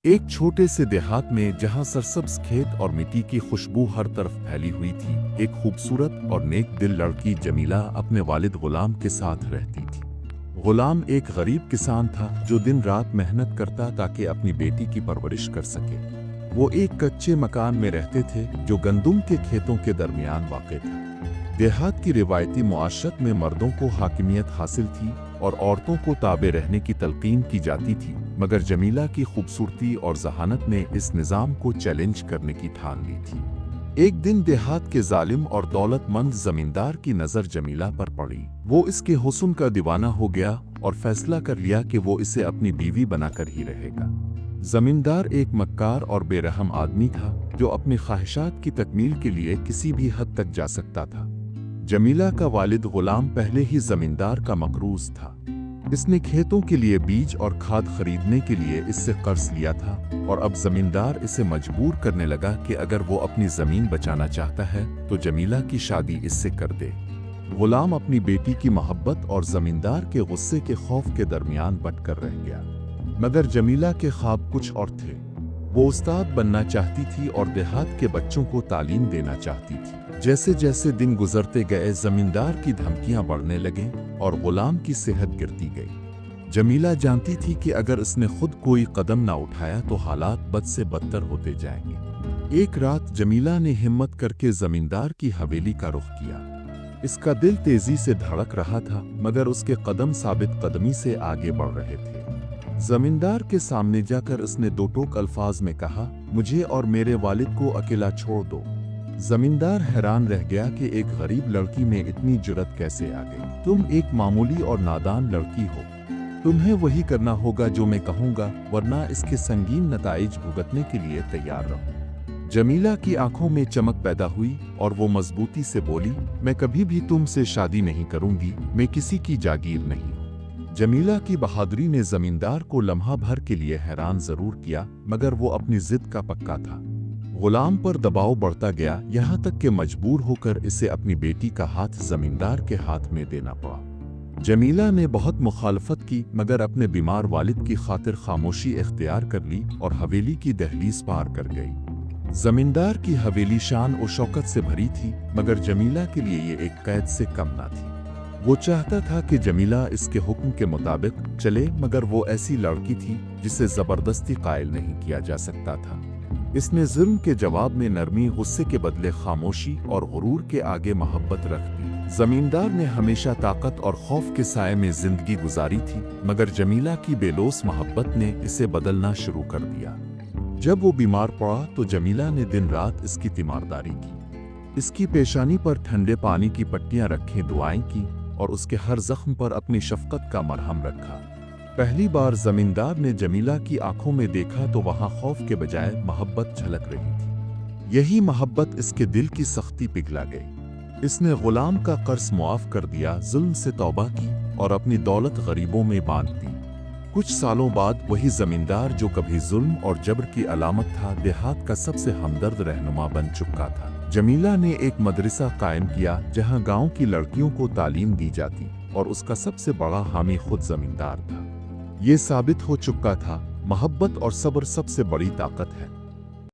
एक छोटे से देहात में जहां सरसब्ज खेत और मिट्टी की खुशबू हर तरफ फैली हुई थी, एक खूबसूरत और नेक दिल लड़की जमीला अपने वालिद गुलाम के साथ रहती थी। गुलाम एक गरीब किसान था जो दिन रात मेहनत करता ताकि अपनी बेटी की परवरिश कर सके। वो एक कच्चे मकान में रहते थे जो गंदुम के खेतों के दरमियान वाक़ था। देहात की रिवायती मुआशरत में मर्दों को हाकिमियत हासिल थी और औरतों को ताबे रहने की तलकीन की जाती थी, मगर जमीला की खूबसूरती और जहानत ने इस निज़ाम को चैलेंज करने की ठान ली थी। एक दिन देहात के जालिम और दौलतमंद जमींदार की नज़र जमीला पर पड़ी। वो इसके हुस्न का दीवाना हो गया और फैसला कर लिया कि वो इसे अपनी बीवी बनाकर ही रहेगा। जमींदार एक मक्कार और बेरहम आदमी था जो अपनी ख्वाहिशात की तकमील के लिए किसी भी हद तक जा सकता था। जमीला का वालिद गुलाम पहले ही जमींदार का मकरूज था। इसने खेतों के लिए बीज और खाद खरीदने के लिए इससे कर्ज लिया था और अब जमींदार इसे मजबूर करने लगा कि अगर वो अपनी जमीन बचाना चाहता है तो जमीला की शादी इससे कर दे। गुलाम अपनी बेटी की मोहब्बत और जमींदार के गुस्से के खौफ के दरमियान बंट कर रह गया, मगर जमीला के ख्वाब कुछ और थे। वो उस्ताद बनना चाहती थी और देहात के बच्चों को तालीम देना चाहती थी। जैसे जैसे दिन गुजरते गए जमींदार की धमकियां बढ़ने लगीं और गुलाम की सेहत गिरती गई। जमीला जानती थी कि अगर इसने खुद कोई कदम ना उठाया तो हालात बद से बदतर होते जाएंगे। एक रात जमीला ने हिम्मत करके जमींदार की हवेली का रुख किया। इसका दिल तेजी से धड़क रहा था, मगर उसके कदम साबित कदमी से आगे बढ़ रहे थे। जमींदार के सामने जाकर उसने दो टोक अल्फाज में कहा, मुझे और मेरे वालिद को अकेला छोड़ दो। जमींदार हैरान रह गया कि एक गरीब लड़की में इतनी जुर्रत कैसे आ गई। तुम एक मामूली और नादान लड़की हो, तुम्हें वही करना होगा जो मैं कहूँगा, वरना इसके संगीन नताइज भुगतने के लिए तैयार रहो। जमीला की आंखों में चमक पैदा हुई और वो मजबूती से बोली, मैं कभी भी तुमसे शादी नहीं करूंगी, मैं किसी की जागीर नहीं। जमीला की बहादुरी ने जमींदार को लम्हा भर के लिए हैरान जरूर किया, मगर वो अपनी जिद का पक्का था। गुलाम पर दबाव बढ़ता गया, यहाँ तक कि मजबूर होकर इसे अपनी बेटी का हाथ जमींदार के हाथ में देना पड़ा। जमीला ने बहुत मुखालफत की, मगर अपने बीमार वालिद की खातिर खामोशी इख्तियार कर ली और हवेली की दहलीज पार कर गई। जमींदार की हवेली शान और शौकत से भरी थी, मगर जमीला के लिए ये एक कैद से कम ना थी। वो चाहता था कि जमीला इसके हुक्म के मुताबिक चले, मगर वो ऐसी लड़की थी जिसे जबरदस्ती कायल नहीं किया जा सकता था। इसने जुल्म के जवाब में नरमी, गुस्से के बदले खामोशी और गुरूर के आगे मोहब्बत रख दी। जमींदार ने हमेशा ताकत और खौफ के साए में जिंदगी गुजारी थी, मगर जमीला की बेलोस मोहब्बत ने इसे बदलना शुरू कर दिया। जब वो बीमार पड़ा तो जमीला ने दिन रात इसकी तीमारदारी की। इसकी पेशानी पर ठंडे पानी की पट्टियां रखें, दुआएं की और उसके हर जख्म पर अपनी शफकत का मरहम रखा। पहली बार जमींदार ने जमीला की आंखों में देखा तो वहां खौफ के बजाय मोहब्बत झलक रही थी। यही मोहब्बत इसके दिल की सख्ती पिघला गई। इसने गुलाम का कर्ज मुआफ कर दिया, जुल्म से तौबा की और अपनी दौलत गरीबों में बांट दी। कुछ सालों बाद वही जमींदार जो कभी जुल्म और जबर की अलामत था, देहात का सबसे हमदर्द रहनुमा बन चुका था। जमीला ने एक मदरसा कायम किया जहां गांव की लड़कियों को तालीम दी जाती और उसका सबसे बड़ा हामी खुद जमींदार था। ये साबित हो चुका था, मोहब्बत और सब्र सबसे बड़ी ताकत है।